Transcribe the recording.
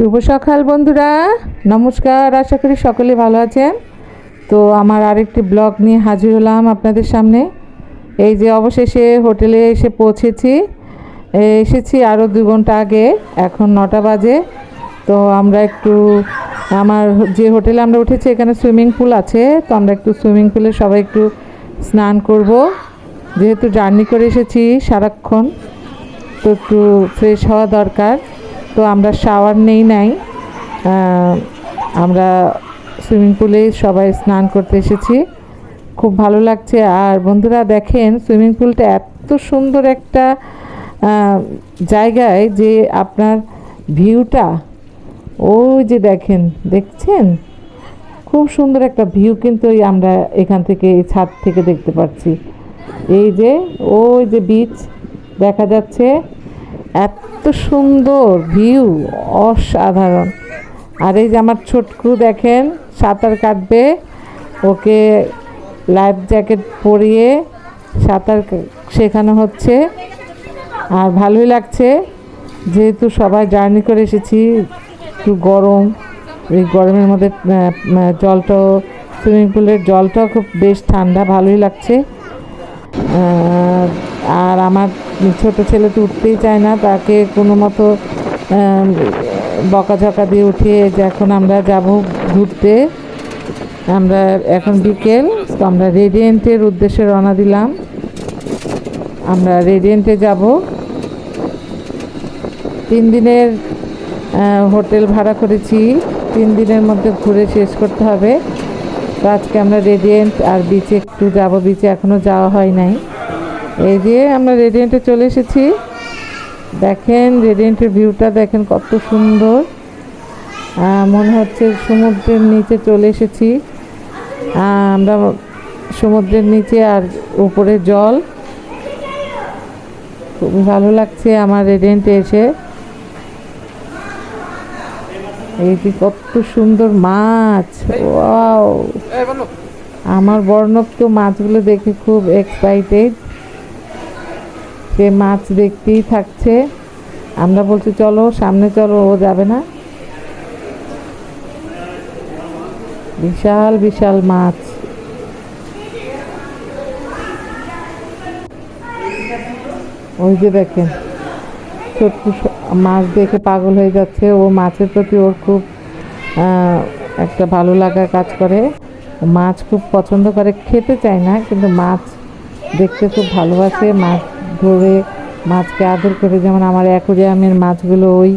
শুভ সকাল বন্ধুরা, নমস্কার। আশা করি সকলে ভালো আছেন। তো আমার আরেকটি ব্লগ নিয়ে হাজির হলাম আপনাদের সামনে। এই যে অবশেষে হোটেলে এসে পৌঁছেছি। এসেছি আরও 2 ঘন্টা আগে, এখন 9টা বাজে। তো আমরা একটু আমার যে হোটেলে আমরা উঠেছি এখানে সুইমিং পুল আছে, তো আমরা একটু সুইমিং পুলে সবাই একটু স্নান করব। যেহেতু জার্নি করে এসেছি সারাক্ষণ, তো একটু ফ্রেশ হওয়া দরকার। তো আমরা শাওয়ার নাই, আমরা সুইমিং পুলে সবাই স্নান করতে এসেছি। খুব ভালো লাগছে। আর বন্ধুরা দেখেন, সুইমিং পুলটা এত সুন্দর একটা জায়গায় যে আপনার ভিউটা, ওই যে দেখছেন খুব সুন্দর একটা ভিউ, কিন্তু আমরা এখান থেকে এই ছাদ থেকে দেখতে পাচ্ছি। এই যে ওই যে বিচ দেখা যাচ্ছে, এত সুন্দর ভিউ, অসাধারণ। আর এই যে আমার ছোটকু দেখেন সাঁতার কাটবে, ওকে লাইফ জ্যাকেট পরিয়ে সাঁতার শেখানো হচ্ছে। আর ভালোই লাগছে, যেহেতু সবাই জার্নি করে এসেছি, একটু গরম, এই গরমের মধ্যে জলটাও, সুইমিং পুলের জলটাও খুব বেশ ঠান্ডা, ভালোই লাগছে। আর আমার ছোট ছেলে তো উঠতেই চায় না, তাকে কোনো মতো বকাঝকা দিয়ে উঠিয়ে যে এখন আমরা যাব ঘুরতে। আমরা এখন বিকেল, তো আমরা রেডিয়েন্টের উদ্দেশ্যে রওনা দিলাম। আমরা রেডিয়েন্টে যাব। 3 দিনের হোটেল ভাড়া করেছি, 3 দিনের মধ্যে ঘুরে শেষ করতে হবে। তো আজকে আমরা রেডিয়েন্ট আর বিচে একটু যাব, বিচে এখনও যাওয়া হয় নাই। এই যে আমরা রেডিয়েন্টে চলে এসেছি। দেখেন রেডিয়েন্টের ভিউটা দেখেন কত সুন্দর, মনে হচ্ছে সমুদ্রের নিচে চলে এসেছি। আমরা সমুদ্রের নিচে আর উপরে জল, খুবই ভালো লাগছে আমার রেডিয়েন্টে এসে। এই যে কত সুন্দর মাছ, ওয়াও! আমার বর্ণব তো মাছগুলো দেখে খুব এক্সাইটেড, সে মাছ দেখতেই থাকছে। আমরা বলছি চলো সামনে চলো, ও যাবে না। বিশাল বিশাল মাছ। ওই যে দেখেন ছোট্ট মাছ দেখে পাগল হয়ে যাচ্ছে। ও মাছের প্রতি ওর খুব একটা ভালো লাগা কাজ করে। মাছ খুব পছন্দ করে, খেতে চায় না, কিন্তু মাছ দেখতে খুব ভালোবাসে। মাছ ধরে মাছকে আদর করে, যেমন আমার অ্যাকোরিয়ামের মাছগুলো ওই